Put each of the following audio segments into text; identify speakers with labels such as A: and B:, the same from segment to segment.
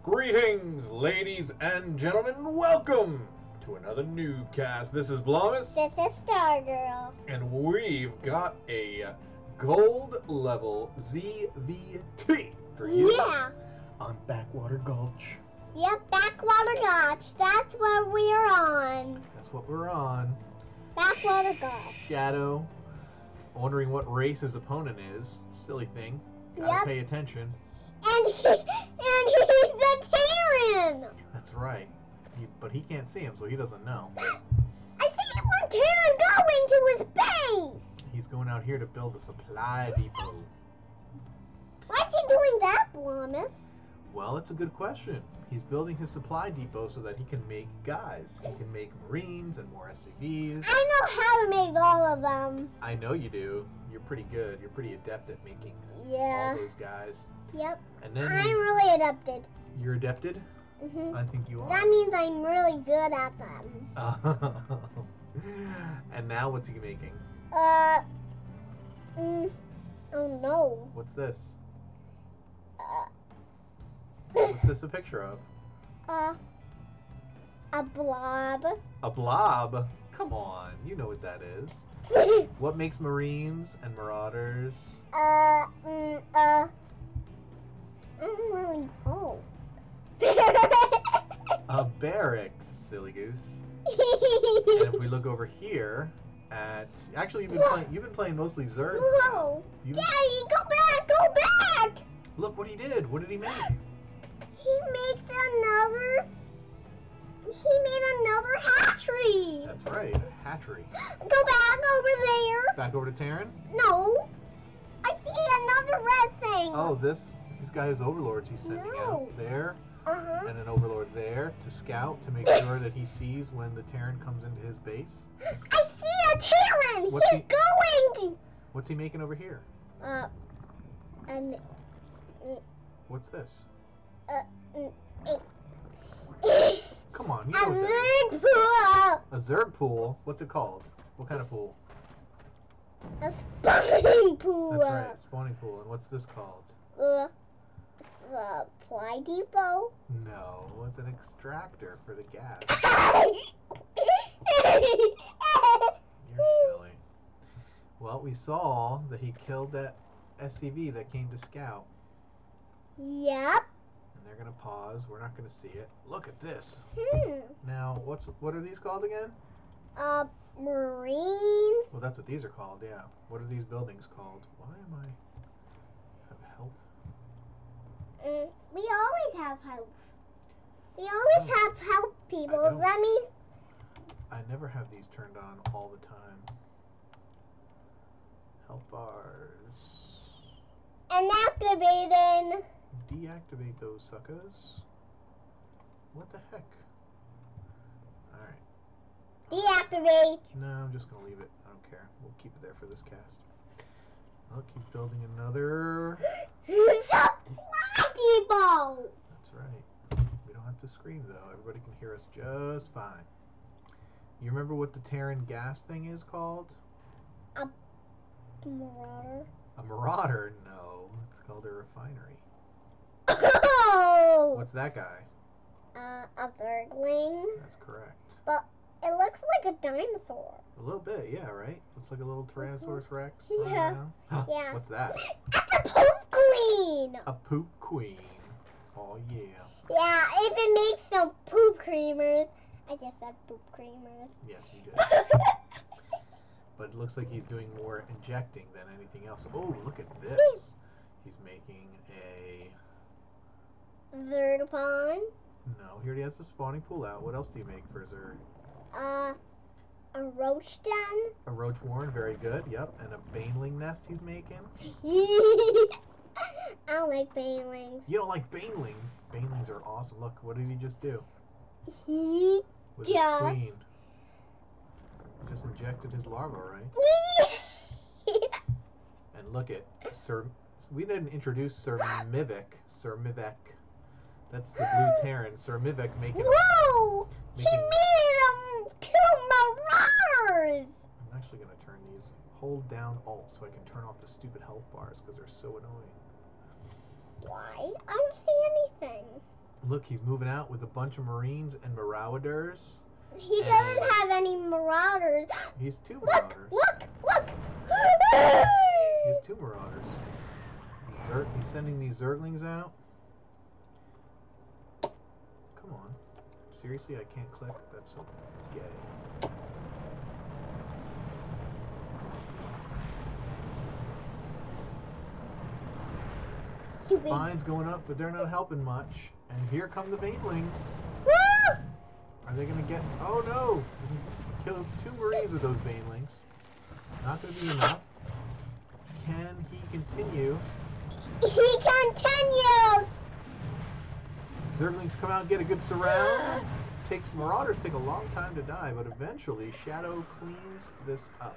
A: Greetings, ladies and gentlemen. Welcome to another NuubCast. This is Blomus.
B: This is Stargirl.
A: And we've got a gold level ZVT for you on Backwater Gulch.
B: Yep, Backwater Gulch. That's where we're on.
A: That's what we're on.
B: Backwater Gulch.
A: Shadow. Wondering what race his opponent is. Silly thing. Gotta pay attention.
B: And he's the Terran!
A: That's right. But he can't see him, so he doesn't know.
B: I see one Terran going to his base!
A: He's going out here to build a supply depot.
B: Why is he doing that, Blomus?
A: Well, it's a good question. He's building his supply depot so that he can make guys. He can make Marines and more SCVs.
B: I know how to make all of them.
A: I know you do. You're pretty good. You're pretty adept at making all those guys.
B: Yep.
A: And then
B: I'm really adapted.
A: You're adapted?
B: Mm-hmm.
A: I think you are.
B: That means I'm really good at them.
A: And now what's he making?
B: Oh no.
A: What's this? What's this a picture of?
B: A blob.
A: A blob? Come on, you know what that is. What makes Marines and Marauders?
B: I'm really old.
A: A barracks, silly goose. And if we look over here at, actually you've been playing mostly Zerg.
B: Whoa! Daddy, go back! Go back!
A: Look what he did. What did he make?
B: He made another hatchery.
A: That's right, a hatchery.
B: Go back over there.
A: Back over to Terran?
B: No. I see another red thing.
A: Oh, he's got his overlords he's sending out there. And an overlord there to scout to make sure that he sees when the Terran comes into his base.
B: I see a Terran. He's going.
A: What's he making over here? What's this? Come on, you know what that is.
B: Pool.
A: A Zerg pool? What's it called? What kind of pool?
B: A spawning pool.
A: That's right, a spawning pool. And what's this called?
B: Supply depot?
A: No, it's an extractor for the gas. You're silly. Well, we saw that he killed that SCV that came to scout.
B: Yep.
A: And they're gonna pause. We're not gonna see it. Look at this. Now, what are these called again?
B: Marines.
A: Well, that's what these are called. Yeah. What are these buildings called? Why am I have health?
B: We always have help. We always have help, people. That means
A: I never have these turned on all the time. Health bars.
B: And activating.
A: Deactivate those suckers. What the heck? Alright.
B: Deactivate.
A: No, I'm just going to leave it. I don't care. We'll keep it there for this cast. Look, he's building another...
B: Supply depot!
A: That's right. We don't have to scream, though. Everybody can hear us just fine. You remember what the Terran gas thing is called?
B: A marauder.
A: A marauder? No. It's called a refinery.
B: Oh!
A: What's that guy?
B: A Zergling.
A: That's correct.
B: But it looks like a dinosaur.
A: A little bit, yeah, right? Looks like a little Tyrannosaurus Rex.
B: Yeah.
A: Yeah. What's that?
B: It's a poop queen!
A: A poop queen. Oh, yeah.
B: Yeah, if it makes some poop creamers. I just said poop creamers.
A: Yes, you did. But it looks like he's doing more injecting than anything else. Oh, look at this. He's making a...
B: Zerg pond.
A: No, he already has the spawning pool out. What else do you make for Zerg?
B: A roach den.
A: A roach warren, very good. Yep, and a baneling nest he's making.
B: I don't like banelings.
A: You don't like banelings? Banelings are awesome. Look, what did he just do?
B: He
A: With his queen. Just injected his larva, right? And look at Sir. We didn't introduce Sir Mivek. Sir Mivek. That's the blue Terran. Sir Mivek making.
B: Whoa! He made 2 marauders!
A: I'm actually going to turn these. Hold down Alt so I can turn off the stupid health bars because they're so annoying.
B: Why? I don't see anything.
A: Look, he's moving out with a bunch of Marines and Marauders.
B: He doesn't have any Marauders.
A: He's 2 Marauders.
B: Look!
A: He's 2 Marauders. He's sending these Zerglings out. Come on. Seriously, I can't click? That's so gay. Spine's going up, but they're not helping much. And here come the Banelings.
B: Woo!
A: Are they going to get... Oh no! He kills 2 Marines with those Banelings. Not going to be enough. Can he continue?
B: He continues!
A: Zerglings come out and get a good surround. Marauders take a long time to die, but eventually Shadow cleans this up.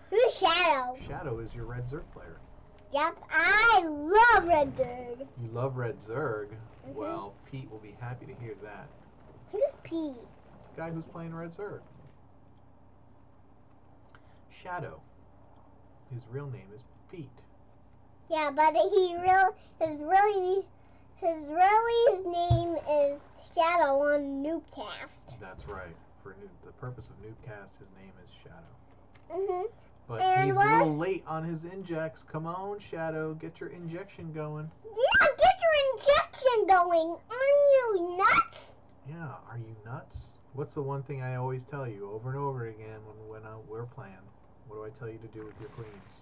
B: Who's Shadow?
A: Shadow is your red Zerg player.
B: Yep, I love Red Zerg.
A: You love red Zerg? Well, Pete will be happy to hear that.
B: Who's Pete?
A: It's the guy who's playing red Zerg. Shadow. His real name is Pete.
B: Yeah, but his really name is Shadow on NuubCast.
A: That's right. For the purpose of NuubCast, his name is Shadow.
B: Mhm.
A: But
B: and
A: he's a little late on his injects. Come on, Shadow, get your injection going.
B: Yeah, get your injection going. Aren't you nuts?
A: Yeah, are you nuts? What's the one thing I always tell you over and over again when we're playing? What do I tell you to do with your queens?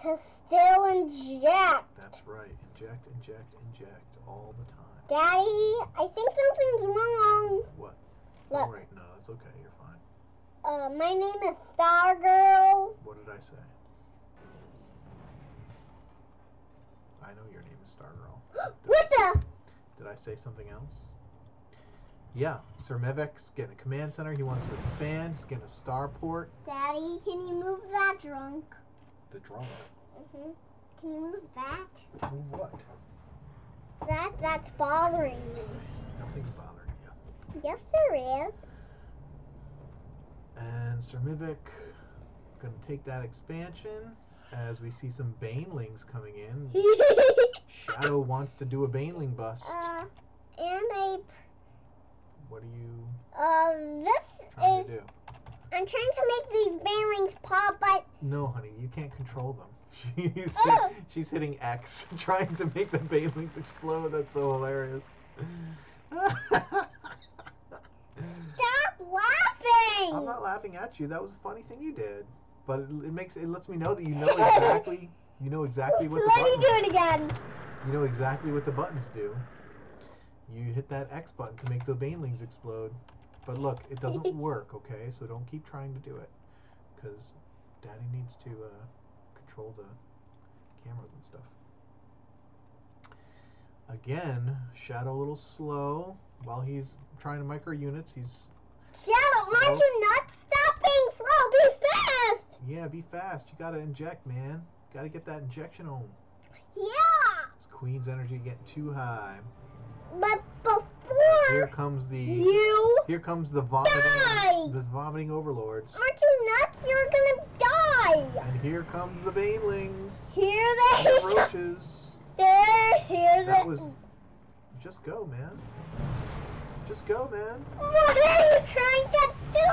B: To still inject.
A: That's right. Inject, inject, inject all the time.
B: Daddy, I think something's wrong.
A: What?
B: Look.
A: All right, no, that's okay. You're fine.
B: My name is Stargirl.
A: What did I say? I know your name is Stargirl.
B: What the?
A: Did I say something else? Yeah, Sir Mevek's getting a command center. He wants to expand. He's getting a starport.
B: Daddy, can you move that drunk?
A: The drunk.
B: Mhm. Can you move that?
A: Move what?
B: That's bothering me.
A: Nothing's bothering you.
B: Yes, there is.
A: And Sir Mivik gonna take that expansion as we see some Banelings coming in. Shadow wants to do a Baneling bust.
B: And
A: What are you
B: this
A: trying
B: is.
A: to do?
B: I'm trying to make these Banelings pop, but
A: No, honey, you can't control them.
B: Oh.
A: She's hitting X, trying to make the Banelings explode. That's so hilarious.
B: stop laughing!
A: I'm not laughing at you. That was a funny thing you did, but it lets me know that you know exactly what the
B: Let me
A: buttons
B: do it again.
A: You know exactly what the buttons do. You hit that X button to make the Banelings explode. But look, it doesn't work, okay? So don't keep trying to do it, because Daddy needs to control the cameras and stuff. Again, Shadow a little slow. While he's trying to micro units, he's...
B: Shadow, aren't you nuts? Stop being slow. Be fast.
A: Yeah, be fast. You gotta inject, man. Gotta get that injection on.
B: Yeah.
A: This Queen's energy getting too high.
B: But before
A: Here comes the...
B: you
A: Here comes the vomiting...
B: die.
A: This vomiting overlords.
B: Aren't you nuts? You're gonna die.
A: And here comes the Banelings.
B: Here
A: And
B: they
A: the roaches.
B: Here
A: That
B: they
A: was... Just go, man. Just go, man.
B: What are you trying to do?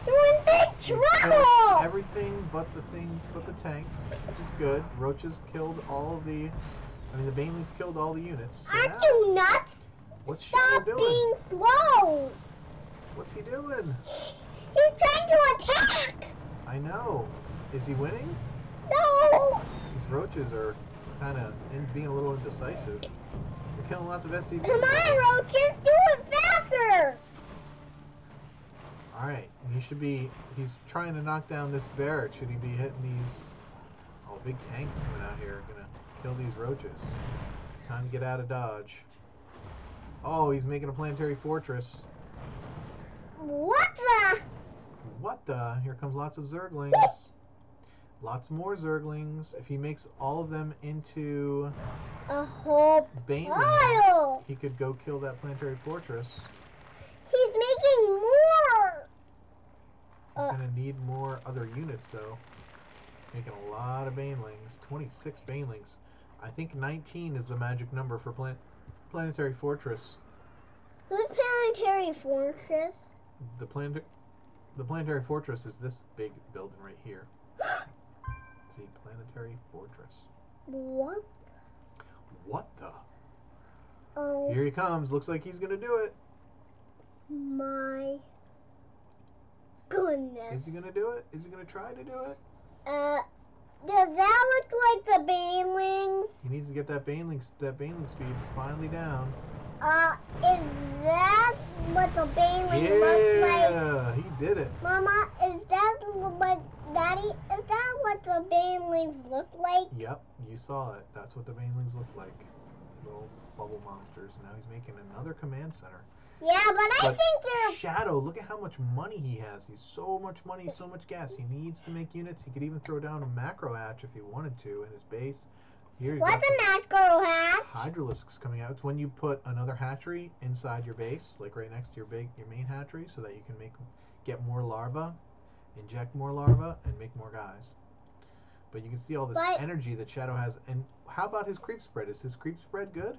B: You're in big
A: You
B: trouble.
A: killed everything but the tanks, which is good. Roaches killed all of the... I mean, the Banelings killed all the units. So
B: Aren't
A: now,
B: you nuts?
A: what's Shadow
B: Stop
A: doing?
B: being slow.
A: What's he doing?
B: He's trying to attack.
A: I know. Is he winning?
B: No.
A: These roaches are kind of being a little indecisive. They're killing lots of SCVs.
B: Come on, roaches, do it faster.
A: Alright, he's trying to knock down this barrack. Should he be hitting these... Oh, big tank coming out here. Gonna kill these roaches. Time to get out of Dodge. Oh, he's making a planetary fortress.
B: What the?
A: What the? Here comes lots of Zerglings. Lots more Zerglings. If he makes all of them into
B: A whole
A: Banelings,
B: pile.
A: he could go kill that planetary fortress.
B: He's making more.
A: He's gonna need more other units though. Making a lot of Banelings. 26 Banelings. I think 19 is the magic number for Planetary fortress.
B: Who's planetary fortress?
A: The planetary fortress is this big building right here. See, planetary fortress.
B: What?
A: What the?
B: Oh.
A: Here he comes. Looks like he's gonna do it.
B: My goodness.
A: Is he gonna do it? Is he gonna try to do it?
B: Does that look like the banelings?
A: He needs to get that baneling speed finally down.
B: Is that what the baneling looks like?
A: Yeah, he did it.
B: Mama, is that what, Daddy, is that what the banelings look like?
A: Yep, you saw it. That's what the banelings look like. Little bubble monsters. Now he's making another command center.
B: Yeah, but I think they're...
A: Shadow, look at how much money he has. He's so much money, so much gas. He needs to make units. He could even throw down a macro hatch if he wanted to in his base. Here you
B: What's a macro hatch?
A: Hydralisks coming out. It's when you put another hatchery inside your base, like right next to your main hatchery, so that you can get more larvae, inject more larvae, and make more guys. But you can see all this energy that Shadow has. And how about his creep spread? Is his creep spread good?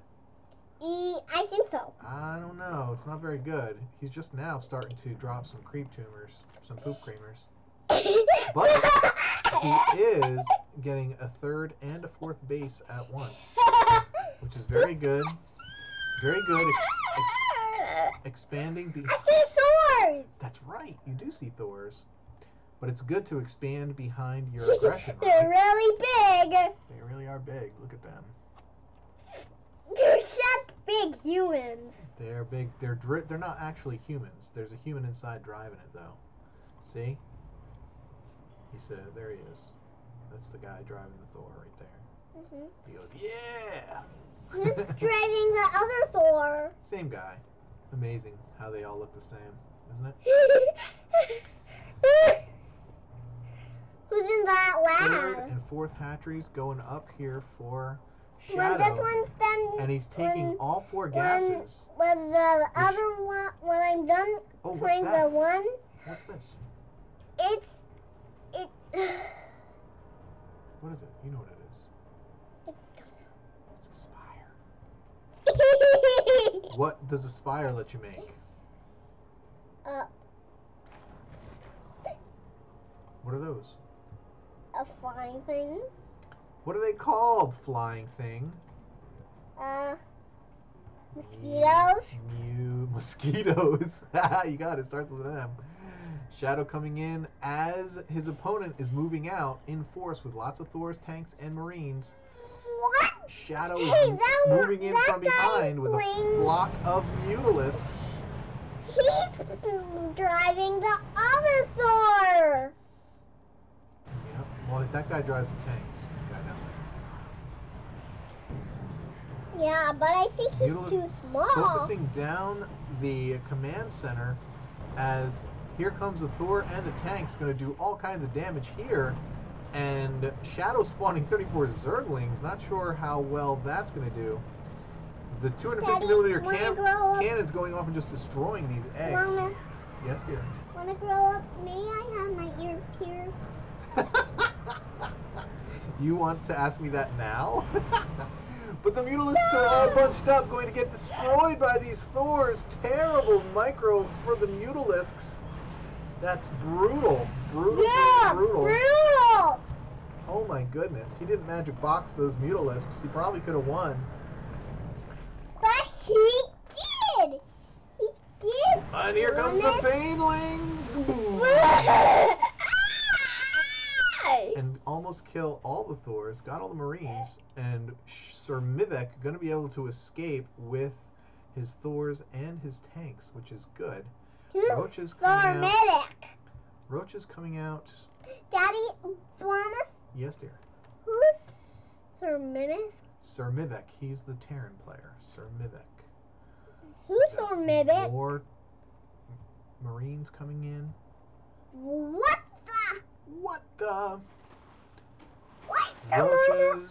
B: I think so.
A: I don't know. It's not very good. He's just now starting to drop some creep tumors, some poop creamers. But he is getting a third and a fourth base at once, which is very good. Very good. Expanding.
B: I see Thors!
A: That's right. You do see Thors. But it's good to expand behind your aggression, right?
B: They're really big.
A: They really are big. Look at them.
B: They're such big humans.
A: They're big. They're not actually humans. There's a human inside driving it, though. See? He said, there he is. That's the guy driving the Thor right there. He goes, yeah!
B: Who's driving the other Thor?
A: Same guy. Amazing how they all look the same, isn't it?
B: Who's in that lab?
A: Third and fourth hatcheries going up here for Shadow.
B: When this one's done,
A: and he's taking all four gases.
B: When the other one, when I'm done playing the one,
A: what's this?
B: It.
A: What is it? You know what it is.
B: I don't know.
A: It's a spire. What does a spire let you make? What are those?
B: A flying thing.
A: What are they called, flying thing?
B: Mosquitoes.
A: Mosquitoes. You got it. Starts with an M. Shadow coming in as his opponent is moving out in force with lots of Thors, tanks, and Marines.
B: What?
A: Shadow is moving in from behind with a flock of mutalisks.
B: He's driving the other Thor.
A: Yep. Well, that guy drives the tanks. This guy down there.
B: Yeah, but I think he's too small.
A: Focusing down the command center as here comes the Thor and the tanks going to do all kinds of damage here. And Shadow spawning 34 Zerglings. Not sure how well that's going to do. The 250mm cannon's going off and just destroying these eggs.
B: Mama,
A: yes, dear.
B: When I grow up, may I have my ears pierced?
A: You want to ask me that now? But the mutalisks are all bunched up, going to get destroyed by these Thors. Terrible micro for the mutalisks. That's brutal. Brutal.
B: Brutal!
A: Oh my goodness. He didn't magic box those mutalisks. He probably could have won.
B: But he did! He did!
A: And here comes the Banelings! And almost kill all the Thors, got all the Marines, and Sir Mivek going to be able to escape with his Thors and his tanks, which is good. Roach is coming out. Roach is coming out.
B: Daddy, Thomas?
A: Yes, dear.
B: Who's Sir Mivek?
A: Sir Mivek, he's the Terran player. Sir Mivek.
B: Who's Sir Mivek?
A: More Marines coming in.
B: What the?
A: What the?
B: What?
A: Roaches.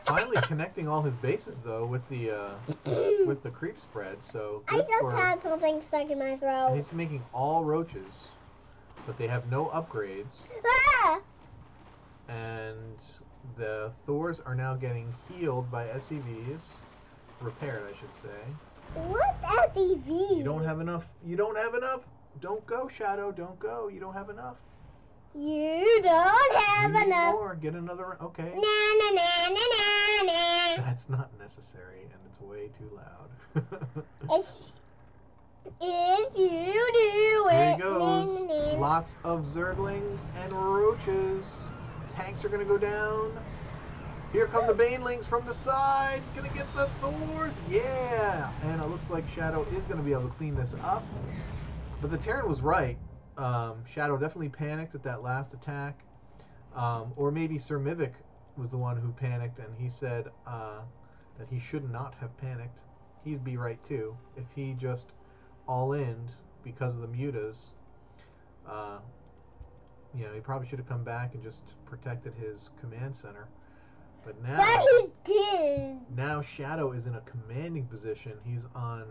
A: Finally connecting all his bases though with the creep spread. So
B: I just had something stuck in my throat.
A: And he's making all roaches, but they have no upgrades.
B: Ah!
A: And The Thors are now getting healed by SCVs. Repaired, I should say.
B: What SCV?
A: You don't have enough. You don't have enough. Don't go, Shadow. Don't go. You don't have enough.
B: You don't have
A: You need
B: enough.
A: more. Get another. Okay.
B: Na na na na na na.
A: That's not necessary, and it's way too loud.
B: If you do
A: Here
B: it.
A: he goes. Lots of Zerglings and Roaches. Tanks are gonna go down. Here come the Banelings from the side. Gonna get the Thors. Yeah. And it looks like Shadow is gonna be able to clean this up. But the Terran was right. Shadow definitely panicked at that last attack. Or maybe Sir Mivik was the one who panicked, and he said that he should not have panicked. He'd be right too if he just all-in'd because of the mutas. You know, he probably should have come back and just protected his command center. But now,
B: But he did.
A: now Shadow is in a commanding position. He's on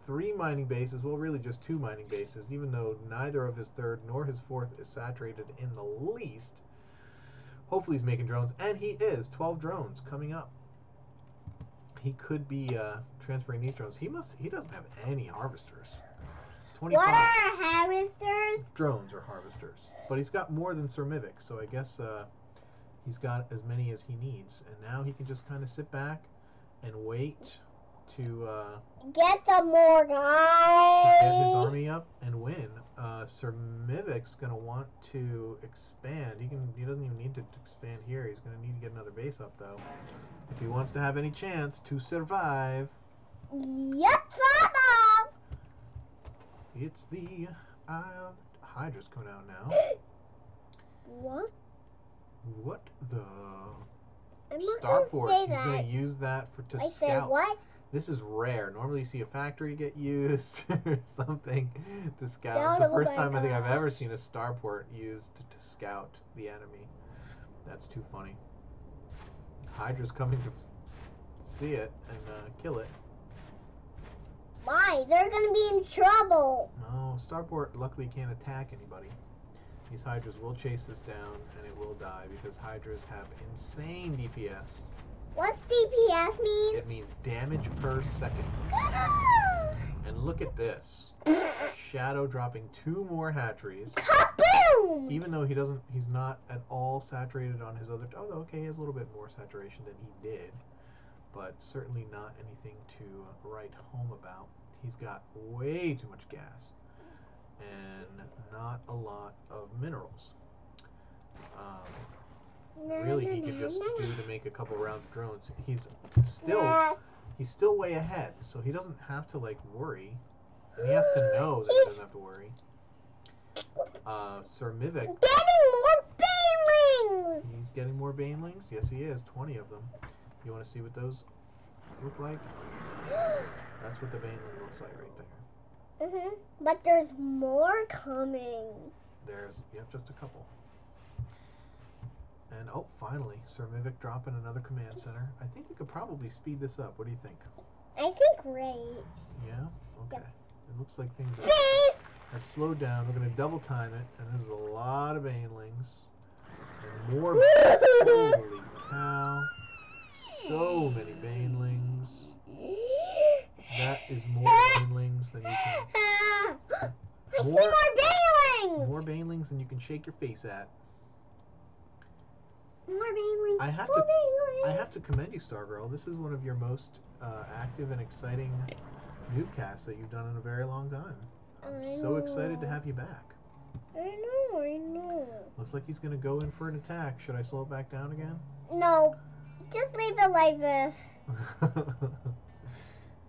A: 3 mining bases, well, really just 2 mining bases, even though neither of his third nor his fourth is saturated in the least. Hopefully he's making drones, and he is. 12 drones coming up. He could be transferring these drones. He doesn't have any harvesters. 25
B: What are harvesters?
A: drones are harvesters, but he's got more than Sir Mivik, so I guess he's got as many as he needs, and now he can just kind of sit back and wait to
B: Get some more guys.
A: get his army up and win. Sir Mivik's gonna want to expand. He doesn't even need to expand here. He's gonna need to get another base up though, if he wants to have any chance to survive.
B: Yep, Papa.
A: It's the Hydra's coming out now.
B: What?
A: What the
B: I'm not
A: starport?
B: gonna say
A: He's
B: that.
A: gonna use that to
B: I said
A: scout.
B: what?
A: This is rare. Normally you see a factory get used or something to scout.
B: Oh
A: It's the first
B: my
A: time I think I've
B: gosh.
A: ever seen a starport used to scout the enemy. That's too funny. Hydra's coming to see it and kill it.
B: Why? They're gonna be in trouble.
A: No, starport luckily can't attack anybody. These Hydras will chase this down and it will die because Hydras have insane DPS.
B: What's DPS mean?
A: It means damage per second. And look at this. Shadow dropping 2 more hatcheries.
B: Kaboom!
A: Even though he's not at all saturated on his other. Oh, okay, he has a little bit more saturation than he did, but certainly not anything to write home about. He's got way too much gas and not a lot of minerals. Really, he could just do to make a couple rounds of drones. He's still way ahead, so he doesn't have to like worry. And he has to know that he doesn't have to worry. Sir Mivik,
B: Getting more banelings!
A: he's getting more banelings. Yes, he is. 20 of them. You want to see what those look like? That's what the baneling looks like right there.
B: But there's more coming.
A: There's just a couple. And oh, finally, Sir Mivik dropping another command center. I think we could probably speed this up. What do you think?
B: I think right.
A: Yeah? Okay.
B: Yep.
A: It looks like things have slowed down. We're going to double time it, and there's a lot of banelings. And more. Holy cow. So many banelings. That is more banelings than you can.
B: I see more banelings!
A: More banelings than you can shake your face at.
B: More banelings.
A: I have
B: more
A: to-
B: banelings.
A: I have to commend you, Stargirl. This is one of your most active and exciting NuubCasts that you've done in a very long time. I'm so excited to have you back.
B: I know.
A: Looks like he's going to go in for an attack. Should I slow it back down again?
B: No, just leave it like this.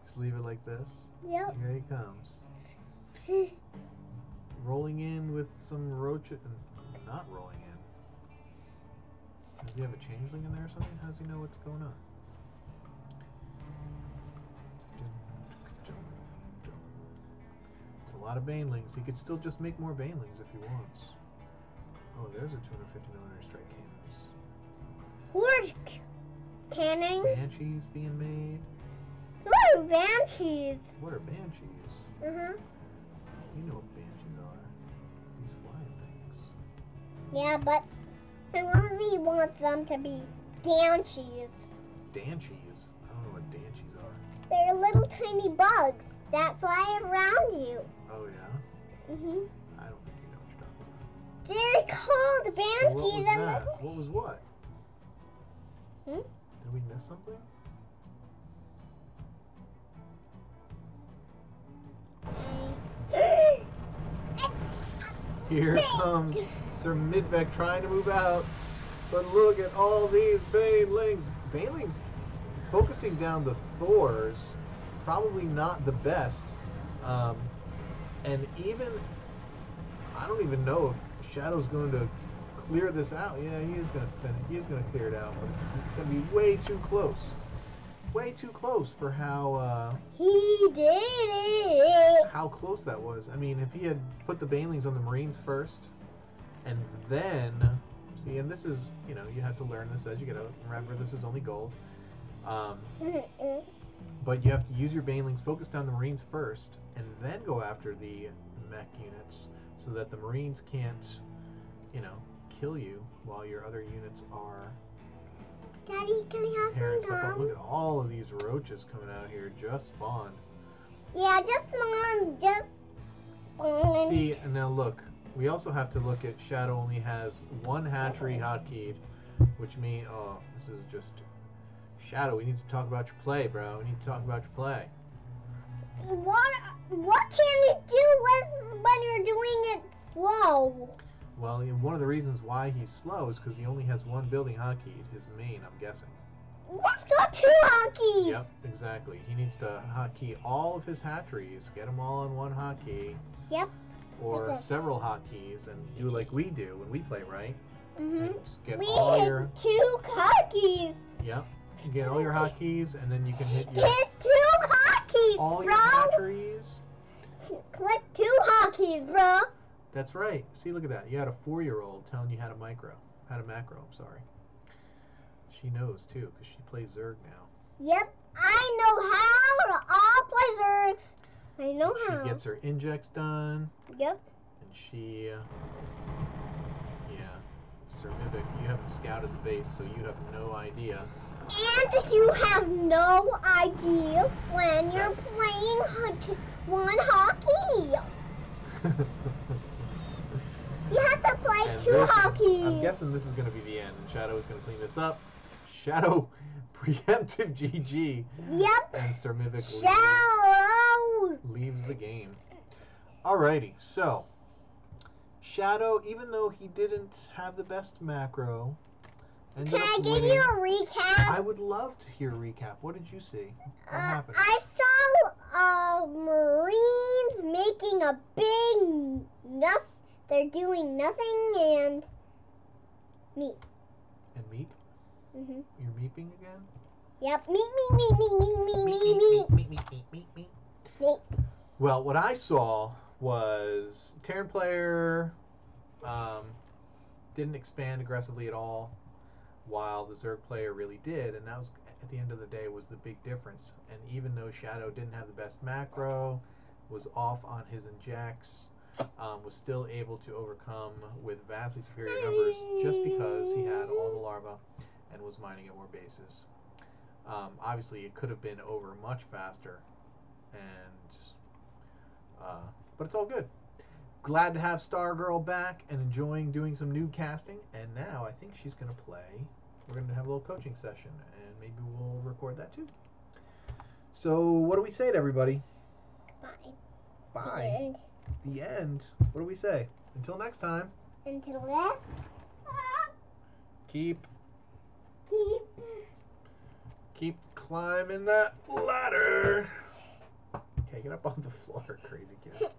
A: Just leave it like this.
B: Yep.
A: Here he comes. Rolling in with some roaches. Not rolling in. Does he have a changeling in there or something? How does he know what's going on? It's a lot of banelings. He could still just make more banelings if he wants. Oh, there's a 250mm strike cannons.
B: Horse canning.
A: Banshees being made.
B: Ooh, banshees.
A: What are banshees? You know what banshees are. These flying things.
B: Yeah, but I really want them to be Banshees.
A: Danshies? I don't know what Danshies are.
B: They're little tiny bugs that fly around you.
A: Oh, yeah?
B: Mhm.
A: I don't think you know what you're talking about.
B: They're called
A: So
B: Banshees.
A: what was that? What was what?
B: Hmm?
A: Did we miss something? Here comes Sir Midbeck trying to move out. But look at all these Banelings. Banelings focusing down the Thors, probably not the best. And even, I don't even know if Shadow's going to clear this out. Yeah, he is going to finish. He is going to clear it out, but it's going to be way too close. Way too close for how
B: He did it.
A: how close that was. I mean, if he had put the Banelings on the Marines first, and then see, and this is, you know, you have to learn this as you go. Remember, this is only gold. But you have to use your Banelings, focus down the Marines first, and then go after the mech units, so that the Marines can't, you know, kill you while your other units are
B: Daddy, can I have
A: tearing
B: some
A: stuff up.
B: gum?
A: Look at all of these roaches coming out here, just spawned.
B: Yeah, just one.
A: See, and now look, we also have to look at Shadow only has one hatchery hotkeyed, which means, oh, this is just, Shadow, we need to talk about your play, bro. We need to talk about your play.
B: What can you do when you're doing it slow?
A: Well, one of the reasons why he's slow is because he only has one building hotkeyed, his main, I'm guessing.
B: Let's go two hotkeys.
A: Yep, exactly. He needs to hotkey all of his hatcheries, get them all on one hotkey.
B: Yep.
A: Or
B: Okay.
A: several hotkeys, and do like we do when we play, right?
B: Mhm.
A: And just get
B: We
A: all
B: hit
A: your,
B: two hotkeys.
A: yep, you get all your hotkeys, and then you can hit your
B: Hit two hotkeys,
A: all
B: bro.
A: your hatcheries.
B: Click two hotkeys, bro.
A: That's right. See, look at that. You had a 4-year-old telling you how to macro. I'm sorry. She knows too, because she plays Zerg now.
B: Yep, I know how to all play Zergs. I know how.
A: She gets her injects done,
B: Yep.
A: and she, yeah, Sir Mimic, you haven't scouted the base, so you have no idea.
B: And you have no idea when you're playing one hockey. You have to play
A: And
B: two
A: this-
B: hockeys.
A: I'm guessing this is going to be the end, and Shadow is going to clean this up. Shadow preemptive GG,
B: Yep.
A: and Sir Mimic
B: Shallow.
A: leaves the game. Alrighty, so Shadow, even though he didn't have the best macro, ended
B: Can
A: up
B: I give
A: winning.
B: you a recap?
A: I would love to hear a recap. What did you see? What happened?
B: I saw Marines making a big nuff. They're doing nothing and meat.
A: And meep?
B: Mhm.
A: You're meeping again?
B: Yep. Meat. Meat.
A: Well, what I saw was Terran player didn't expand aggressively at all, while the Zerg player really did, and that was, at the end of the day, was the big difference. And even though Shadow didn't have the best macro, was off on his injects, was still able to overcome with vastly superior numbers just because he had all the larvae and was mining at more bases. Obviously, it could have been over much faster, and but it's all good. Glad to have Stargirl back and enjoying doing some noob casting. And now I think she's going to play. We're going to have a little coaching session, and maybe we'll record that too. So what do we say to everybody?
B: Bye.
A: Bye.
B: And
A: The end. What do we say? Until next time.
B: until then,
A: Keep
B: keep
A: climbing that ladder. Okay, get up on the floor, crazy kid.